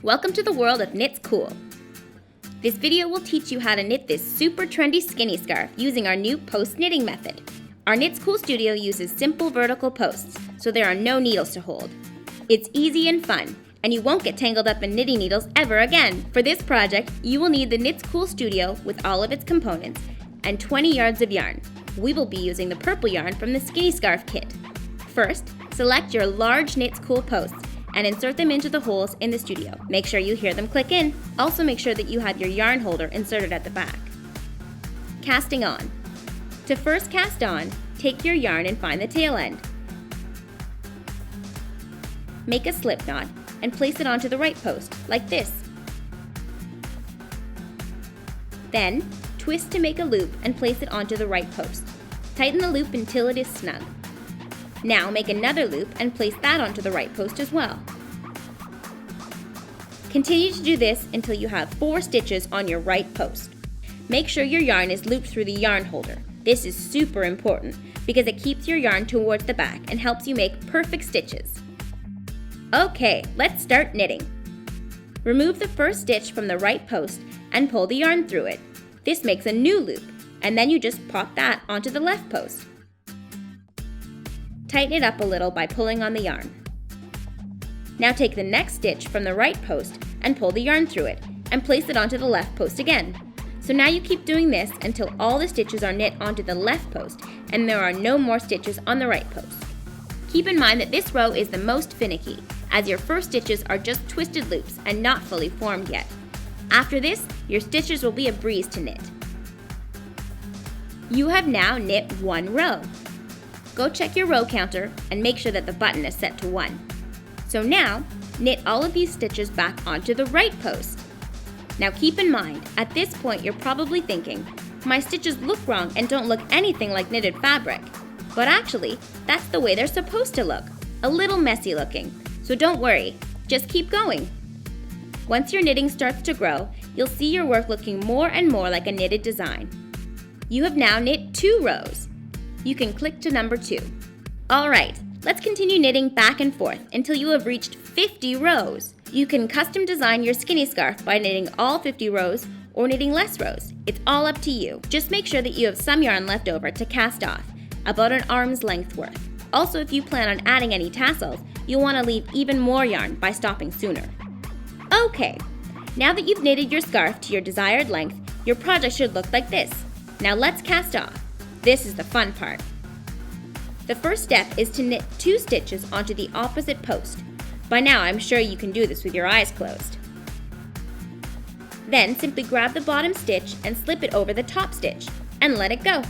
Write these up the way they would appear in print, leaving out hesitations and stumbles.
Welcome to the world of Knits Cool. This video will teach you how to knit this super trendy skinny scarf using our new post knitting method. Our Knits Cool studio uses simple vertical posts, so there are no needles to hold. It's easy and fun, and you won't get tangled up in knitting needles ever again. For this project, you will need the Knits Cool studio with all of its components and 20 yards of yarn. We will be using the purple yarn from the skinny scarf kit. First, select your large Knits Cool posts and insert them into the holes in the studio. Make sure you hear them click in. Also make sure that you have your yarn holder inserted at the back. Casting on. To first cast on, take your yarn and find the tail end. Make a slip knot and place it onto the right post, like this. Then, twist to make a loop and place it onto the right post. Tighten the loop until it is snug. Now make another loop and place that onto the right post as well. Continue to do this until you have 4 stitches on your right post. Make sure your yarn is looped through the yarn holder. This is super important because it keeps your yarn towards the back and helps you make perfect stitches. Okay, let's start knitting. Remove the first stitch from the right post and pull the yarn through it. This makes a new loop, and then you just pop that onto the left post. Tighten it up a little by pulling on the yarn. Now take the next stitch from the right post and pull the yarn through it and place it onto the left post again. So now you keep doing this until all the stitches are knit onto the left post and there are no more stitches on the right post. Keep in mind that this row is the most finicky, as your first stitches are just twisted loops and not fully formed yet. After this, your stitches will be a breeze to knit. You have now knit 1 row. Go check your row counter and make sure that the button is set to 1. So now, knit all of these stitches back onto the right post. Now keep in mind, at this point you're probably thinking, my stitches look wrong and don't look anything like knitted fabric. But actually, that's the way they're supposed to look, a little messy looking. So don't worry, just keep going. Once your knitting starts to grow, you'll see your work looking more and more like a knitted design. You have now knit 2 rows. You can click to number 2. Alright, let's continue knitting back and forth until you have reached 50 rows. You can custom design your skinny scarf by knitting all 50 rows or knitting less rows. It's all up to you. Just make sure that you have some yarn left over to cast off, about an arm's length worth. Also, if you plan on adding any tassels, you'll want to leave even more yarn by stopping sooner. Okay, now that you've knitted your scarf to your desired length, your project should look like this. Now let's cast off. This is the fun part. The first step is to knit 2 stitches onto the opposite post. By now, I'm sure you can do this with your eyes closed. Then simply grab the bottom stitch and slip it over the top stitch and let it go.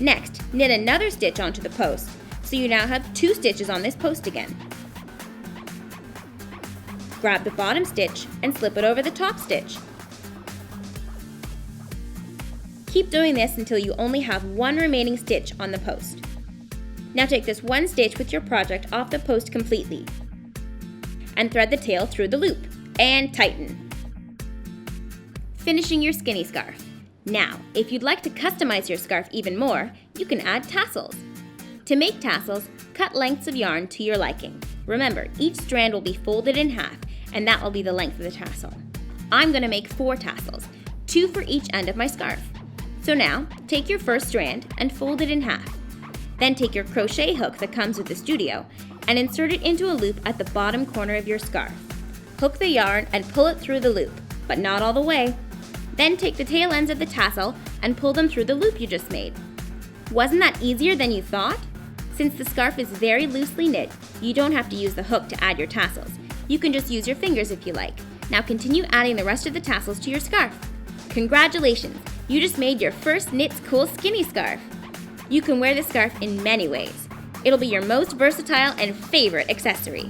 Next, knit another stitch onto the post, so you now have 2 stitches on this post again. Grab the bottom stitch and slip it over the top stitch. Keep doing this until you only have 1 remaining stitch on the post. Now take this 1 stitch with your project off the post completely and thread the tail through the loop and tighten. Finishing your skinny scarf. Now, if you'd like to customize your scarf even more, you can add tassels. To make tassels, cut lengths of yarn to your liking. Remember, each strand will be folded in half, and that will be the length of the tassel. I'm going to make 4 tassels, 2 for each end of my scarf. So now, take your first strand and fold it in half. Then take your crochet hook that comes with the studio and insert it into a loop at the bottom corner of your scarf. Hook the yarn and pull it through the loop, but not all the way. Then take the tail ends of the tassel and pull them through the loop you just made. Wasn't that easier than you thought? Since the scarf is very loosely knit, you don't have to use the hook to add your tassels. You can just use your fingers if you like. Now continue adding the rest of the tassels to your scarf. Congratulations! You just made your first Knits Cool skinny scarf. You can wear this scarf in many ways. It'll be your most versatile and favorite accessory.